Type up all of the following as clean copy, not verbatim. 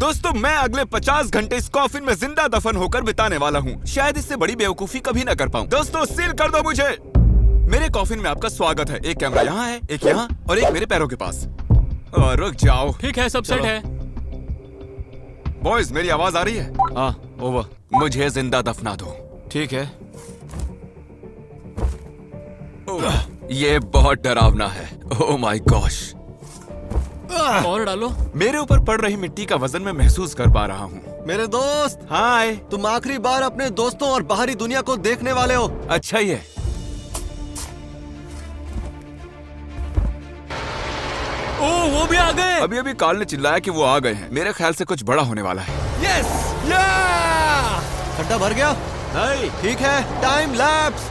दोस्तों मैं अगले 50 घंटे इस कॉफिन में जिंदा दफन होकर बिताने वाला हूँ। शायद इससे बड़ी बेवकूफी कभी न कर पाऊँ। दोस्तों सील कर दो मुझे। मेरे कॉफिन में आपका स्वागत है। एक कैमरा यहाँ है, एक यहाँ और एक मेरे पैरों के पास। और रुक जाओ। ठीक है, सब सेट है। बॉयज मेरी आवाज आ रही है? हाँ, ओवर। मुझे जिंदा दफना दो। ठीक है। ये बहुत डरावना है। Oh my gosh. और डालो। मेरे ऊपर पड़ रही मिट्टी का वजन मैं महसूस कर पा रहा हूँ। मेरे दोस्त, हाय। तुम आखिरी बार अपने दोस्तों और बाहरी दुनिया को देखने वाले हो। अच्छा ही है। ओह, वो भी आ गए। अभी अभी कार्ल ने चिल्लाया कि वो आ गए हैं। मेरे ख्याल से कुछ बड़ा होने वाला है। यस, खड्डा भर गया? नहीं। ठीक है, टाइम लैप्स।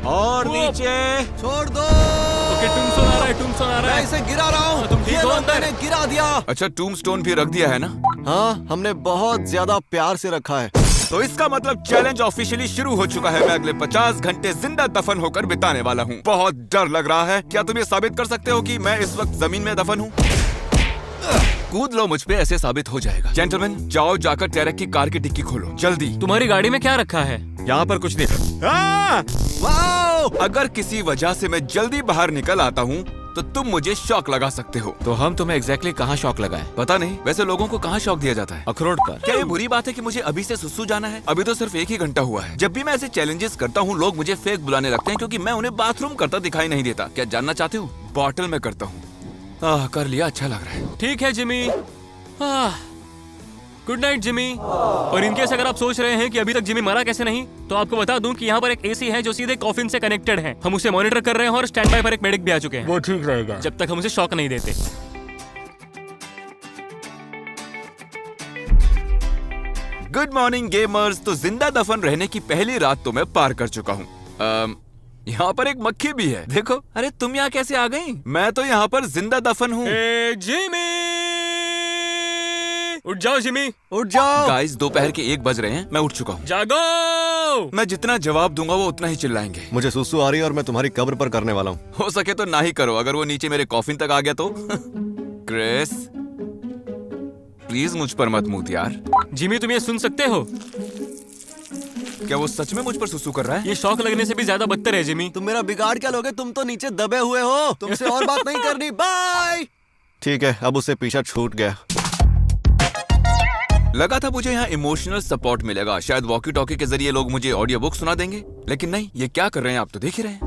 और नीचे छोड़ दो। ओके, टूम्बस्टोन आ रहा है, टूम्बस्टोन आ रहा मैं है। इसे गिरा रहा हूँ। तुम ठीक ये हो लो, अंदर? मैंने गिरा दिया। अच्छा, टूम्बस्टोन भी रख दिया है ना? हाँ, हमने बहुत ज्यादा प्यार से रखा है। तो इसका मतलब चैलेंज ऑफिशियली शुरू हो चुका है। मैं अगले 50 घंटे जिंदा दफन होकर बिताने वाला हूँ। बहुत डर लग रहा है। क्या तुम ये साबित कर सकते हो कि मैं इस वक्त जमीन में दफन हूँ? कूद लो मुझ पे, ऐसे साबित हो जाएगा। जेंटलमैन, जाओ जाकर टेरेक की कार की डिक्की खोलो जल्दी। तुम्हारी गाड़ी में क्या रखा है? यहाँ पर कुछ नहीं। वाओ! अगर किसी वजह से मैं जल्दी बाहर निकल आता हूँ तो तुम मुझे शॉक लगा सकते हो। तो हम तुम्हें एग्जैक्टली कहाँ शॉक लगाए? पता नहीं, वैसे लोगों को कहाँ शॉक दिया जाता है? अखरोट पर। क्या ये बुरी बात है कि मुझे अभी से सुसु जाना है? अभी तो सिर्फ 1 ही घंटा हुआ है। जब भी मैं ऐसे चैलेंजेस करता हूँ लोग मुझे फेक बुलाने लगते हैं क्योंकि मैं उन्हें बाथरूम करता दिखाई नहीं देता। क्या जानना चाहते हो? बॉटल में करता हूँ। कर लिया, अच्छा लग रहा है। ठीक है जिमी। Good night Jimmy. और इनकेस अगर आप सोच रहे हैं कि अभी तक जिमी मरा कैसे नहीं, तो आपको बता दूं कि यहाँ पर एक एसी है जो सीधे कॉफिन से कनेक्टेड है। हम उसे मॉनिटर कर रहे हैं और स्टैंड बाय पर एक मेडिक भी आ चुके हैं। वो ठीक रहेगा जब तक हम उसे शॉक नहीं देते। Good morning gamers. तो जिंदा दफन रहने की पहली रात तो मैं पार कर चुका हूँ। यहाँ पर एक मक्खी भी है, देखो। अरे तुम यहाँ कैसे आ गई? मैं तो यहाँ पर जिंदा दफन हूँ। जिमी, उठ जाओ जिमी, उठ जाओ। गाइस, दोपहर के 1 बज रहे हैं। मैं उठ चुका हूँ। जागो। मैं जितना जवाब दूंगा वो उतना ही चिल्लाएंगे। मुझे सुसु आ रही है और मैं तुम्हारी कब्र पर करने वाला हूँ। हो सके तो ना ही करो। अगर वो नीचे मेरे कॉफिन तक आ गया तो क्रिस, प्लीज मुझ पर मत मूत यार। जिमी, तुम ये सुन सकते हो? क्या वो सच में मुझ पर सुसु कर रहा है? ये शॉक लगने से भी ज्यादा बदतर है जिमी। तुम मेरा बिगाड़ क्या लोगे? तुम तो नीचे दबे हुए हो। तुमसे और बात नहीं करनी। बाय। ठीक है, अब उसे पीछा छूट गया। लगा था मुझे यहाँ इमोशनल सपोर्ट मिलेगा। शायद वॉकी टॉकी के जरिए लोग मुझे ऑडियो बुक सुना देंगे, लेकिन नहीं। ये क्या कर रहे हैं आप तो देख ही रहे हैं।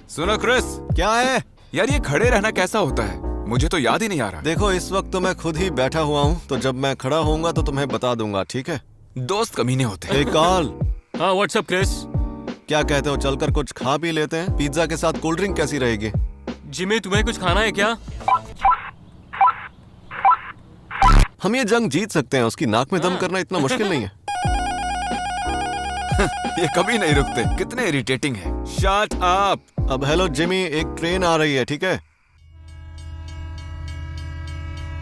सुनो क्रिस। क्या है? यार ये खड़े रहना कैसा होता है? मुझे तो याद ही नहीं आ रहा। देखो, इस वक्त तो मैं खुद ही बैठा हुआ हूँ, तो जब मैं खड़ा होऊंगा तो तुम्हें बता दूंगा, ठीक है? दोस्त कमीने होते हैं। हे कार्ल। हाँ, व्हाट्सअप क्रिस। क्या कहते हो, चलकर कुछ खा पी लेते हैं? पिज्जा के साथ कोल्ड ड्रिंक कैसी रहेगी? जिमी, तुम्हें कुछ खाना है क्या? हम ये जंग जीत सकते हैं। उसकी नाक में दम करना इतना मुश्किल नहीं है। ये कभी नहीं रुकते। कितने इरिटेटिंग है। Shut up. अब हेलो जिमी, एक ट्रेन आ रही है, ठीक है?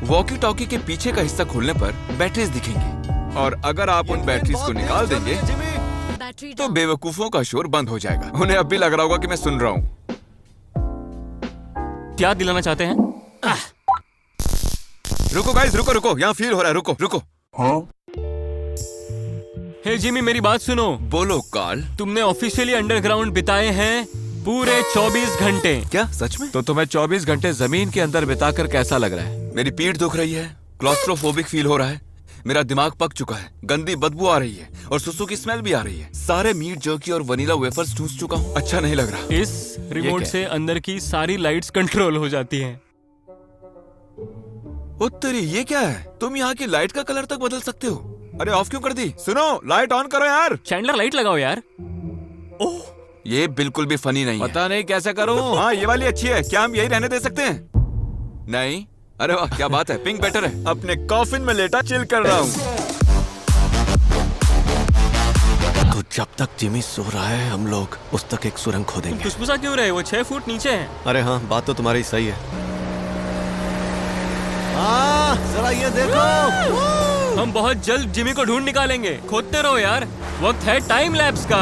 वॉकी टॉकी के पीछे का हिस्सा खोलने पर बैटरीज दिखेंगी, और अगर आप उन बैटरीज को निकाल देंगे तो बेवकूफों का शोर बंद हो जाएगा। उन्हें अब भी लग रहा होगा कि मैं सुन रहा हूँ। क्या दिलाना चाहते हैं? रुको गाइस, रुको रुको, यहाँ फील हो रहा है। रुको रुको। हे जिमी, मेरी बात सुनो। बोलो कार्ल। तुमने ऑफिशियली अंडरग्राउंड बिताए हैं पूरे 24 घंटे। क्या सच में? तो तुम्हें 24 घंटे जमीन के अंदर बिताकर कैसा लग रहा है? मेरी पीठ दुख रही है, क्लॉस्ट्रोफोबिक फील हो रहा है, मेरा दिमाग पक चुका है, गंदी बदबू आ रही है और सुसु की स्मेल भी आ रही है। सारे मीट जर्की और वनीला वेफर्स ठूस चुका हूँ। अच्छा नहीं लग रहा। इस रिमोट से अंदर की सारी लाइट्स कंट्रोल हो जाती हैं। उत्तरी, ये क्या है? तुम यहाँ की लाइट का कलर तक बदल सकते हो। अरे ऑफ क्यों कर दी? सुनो, लाइट ऑन करो यार। चैंडलर, लाइट लगाओ यार। ओह, ये बिल्कुल भी फनी नहीं है। पता नहीं कैसे करूं। हाँ, ये वाली अच्छी है। क्या हम यही रहने दे सकते हैं? नहीं। अरे वाह, क्या बात है। पिंक बेटर है। अपने कॉफिन में लेटा चिल कर रहा हूँ। तो जब तक जिमी सो रहा है हम लोग उस तक एक सुरंग खोदेंगे। खुशबुसा क्यों रहे? वो 6 फुट नीचे है। अरे हाँ, बात तो तुम्हारी सही है। जरा ये देखो। हम बहुत जल्द जिमी को ढूंढ निकालेंगे। खोदते रहो यार। वक्त है टाइम लैप्स का।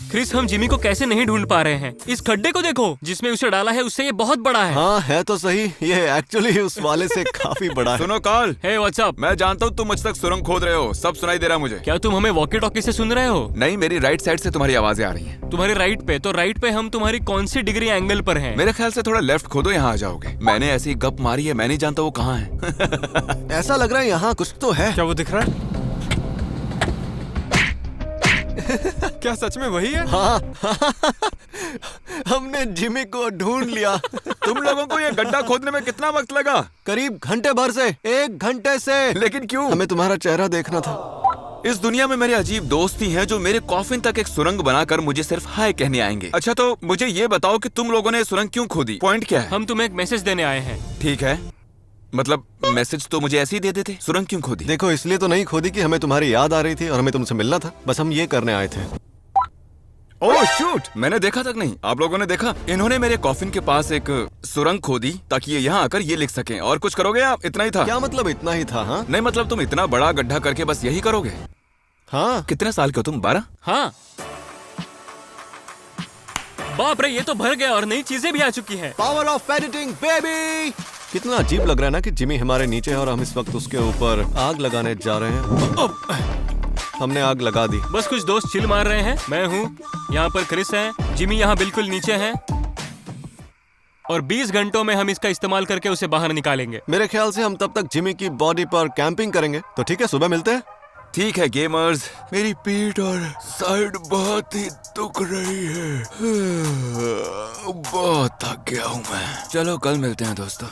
क्रिस, हम जिमी को कैसे नहीं ढूंढ पा रहे हैं? इस खड्डे को देखो जिसमें उसे डाला है, उससे ये बहुत बड़ा है। हाँ है तो सही, ये एक्चुअली उस वाले से काफी बड़ा है। सुनो कार्ल, हे व्हाट्सअप। मैं जानता हूँ तुम मुझ तक सुरंग खोद रहे हो, सब सुनाई दे रहा है मुझे। क्या तुम हमें वॉकी टॉकी से सुन रहे हो? नहीं, मेरी राइट साइड से तुम्हारी आवाजें आ रही हैं। तुम्हारे राइट पे? तो राइट पे हम तुम्हारी कौन सी डिग्री एंगल पर हैं? मेरे ख्याल से थोड़ा लेफ्ट खोदो, यहाँ आ जाओगे। मैंने ऐसी गप मारी है, मैं नहीं जानता वो कहाँ है। ऐसा लग रहा है यहाँ कुछ तो है। क्या वो दिख रहा है? क्या सच में वही है? हाँ हमने जिमी को ढूंढ लिया। तुम लोगों को ये गड्ढा खोदने में कितना वक्त लगा? करीब घंटे भर से, 1 घंटे से। लेकिन क्यों? हमें तुम्हारा चेहरा देखना था। इस दुनिया में मेरे अजीब दोस्त ही हैं जो मेरे कॉफिन तक एक सुरंग बनाकर मुझे सिर्फ हाय कहने आएंगे। अच्छा, तो मुझे ये बताओ कि तुम लोगों ने सुरंग क्यों खोदी? पॉइंट क्या है? हम तुम्हें एक मैसेज देने आए हैं। ठीक है, मतलब मैसेज तो मुझे ऐसे ही दे देते। सुरंग क्यों खोदी? देखो, इसलिए तो नहीं खोदी कि हमें तुम्हारी याद आ रही थी और हमें तुमसे मिलना था, बस हम ये करने आए थे। ओह शूट, मैंने देखा तक नहीं। आप लोगों ने देखा? इन्होंने मेरे कॉफिन के पास एक सुरंग खोदी ताकि ये यहाँ आकर ये लिख सकें। और कुछ करोगे आप? इतना ही था? क्या मतलब इतना ही था? हाँ नहीं, मतलब तुम इतना बड़ा गड्ढा करके बस यही करोगे? हाँ। कितने साल के हो तुम? 12? हाँ। बाप रे, ये तो भर गया और नई चीजें भी आ चुकी हैं। Power of editing baby. कितना अजीब लग रहा है ना कि जिमी हमारे नीचे है और हम इस वक्त उसके ऊपर आग लगाने जा रहे हैं। हमने आग लगा दी। बस कुछ दोस्त चिल मार रहे हैं। मैं हूँ यहाँ पर, क्रिस है, जिमी यहाँ बिल्कुल नीचे है और 20 घंटों में हम इसका इस्तेमाल करके उसे बाहर निकालेंगे। मेरे ख्याल से हम तब तक जिमी की बॉडी पर कैंपिंग करेंगे। तो ठीक है, सुबह मिलते हैं। ठीक है गेमर्स, मेरी पीठ और साइड बहुत ही दुख रही है। बहुत थक गया हूँ मैं। चलो कल मिलते हैं दोस्तों।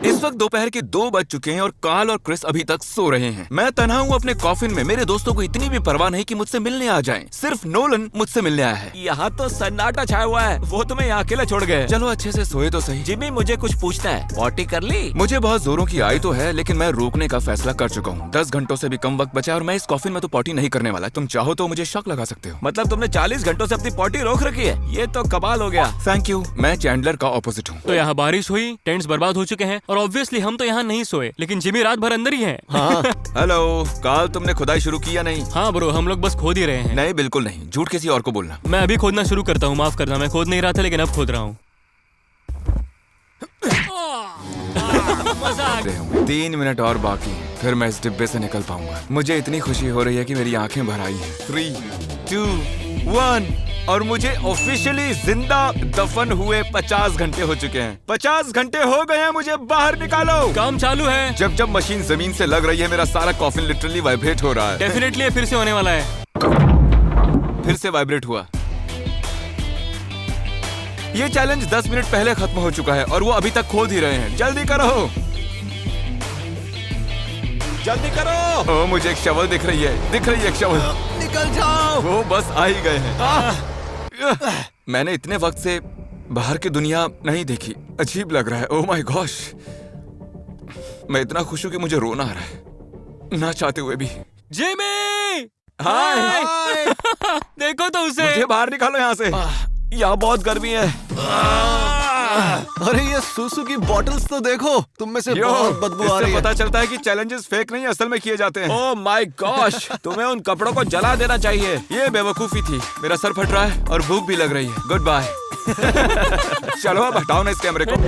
इस वक्त दोपहर के 2 बज चुके हैं और कार्ल और क्रिस अभी तक सो रहे हैं। मैं तन्हा हूँ अपने कॉफिन में। मेरे दोस्तों को इतनी भी परवाह नहीं कि मुझसे मिलने आ जाएं। सिर्फ नोलन मुझसे मिलने आया है। यहाँ तो सन्नाटा छाया हुआ है। वो तुम्हें यहाँ अकेला छोड़ गए। चलो अच्छे से सोए तो सही। जिमी, मुझे कुछ पूछना है। पॉटी कर ली? मुझे बहुत जोरों की आई तो है, लेकिन मैं रोकने का फैसला कर चुका हूँ। 10 घंटों से भी कम वक्त बचा और मैं इस कॉफिन में तो पॉटी नहीं करने वाला। तुम चाहो तो मुझे शक लगा सकते हो। मतलब तुमने 40 घंटों से अपनी पॉटी रोक रखी है? ये तो कमाल हो गया। Thank you. मैं चैंडलर का ऑपोजिट हूँ। तो यहाँ बारिश हुई, टेंट्स बर्बाद हो चुके हैं और ऑब्वियसली हम तो यहाँ नहीं सोए, लेकिन जिमी रात भर अंदर ही है। हाँ हेलो कार्ल, तुमने खुदाई शुरू की या नहीं? हाँ ब्रो, हम लोग बस खोद ही रहे हैं। नहीं, बिल्कुल नहीं। झूठ किसी और को बोलना। मैं अभी खोदना शुरू करता हूँ, माफ करना। मैं खोद नहीं रहा था लेकिन अब खोद रहा हूँ। मजा आ गया। 3 मिनट और बाकी हैं, फिर मैं इस डिब्बे से निकल पाऊंगा। मुझे इतनी खुशी हो रही है कि मेरी आंखें भर आई हैं। 3, 2, 1 और मुझे ऑफिशियली जिंदा दफन हुए 50 घंटे हो चुके हैं। 50 घंटे हो गए हैं, मुझे बाहर निकालो। काम चालू है। जब जब मशीन जमीन से लग रही है, मेरा सारा कॉफिन लिटरली वाइब्रेट हो रहा है। डेफिनेटली फिर से होने वाला है। फिर से वाइब्रेट हुआ। ये चैलेंज 10 मिनट पहले खत्म हो चुका है और वो अभी तक खोद ही रहे हैं। जल्दी करो, जल्दी करो। ओ, मुझे एक शवल दिख रही है एक शवल। निकल जाओ। वो बस आ ही गए हैं। मैंने इतने वक्त से बाहर की दुनिया नहीं देखी। अजीब लग रहा है। ओह माय गॉश, मैं इतना खुश हूं कि मुझे रोना आ रहा है, ना चाहते हुए भी। जिमी! हाय। देखो तो उसे। मुझे बाहर निकालो यहाँ से। यहाँ बहुत गर्मी है। अरे ये सूसू की बॉटल्स तो देखो, तुम में से यो, बहुत बदबू आ इससे रही है। पता चलता है कि चैलेंजेस फेक नहीं, असल में किए जाते हैं। ओह माय गॉश, तुम्हें उन कपड़ों को जला देना चाहिए। ये बेवकूफी थी। मेरा सर फट रहा है और भूख भी लग रही है। Good bye. चलो अब हटाओ ना इस कैमरे को।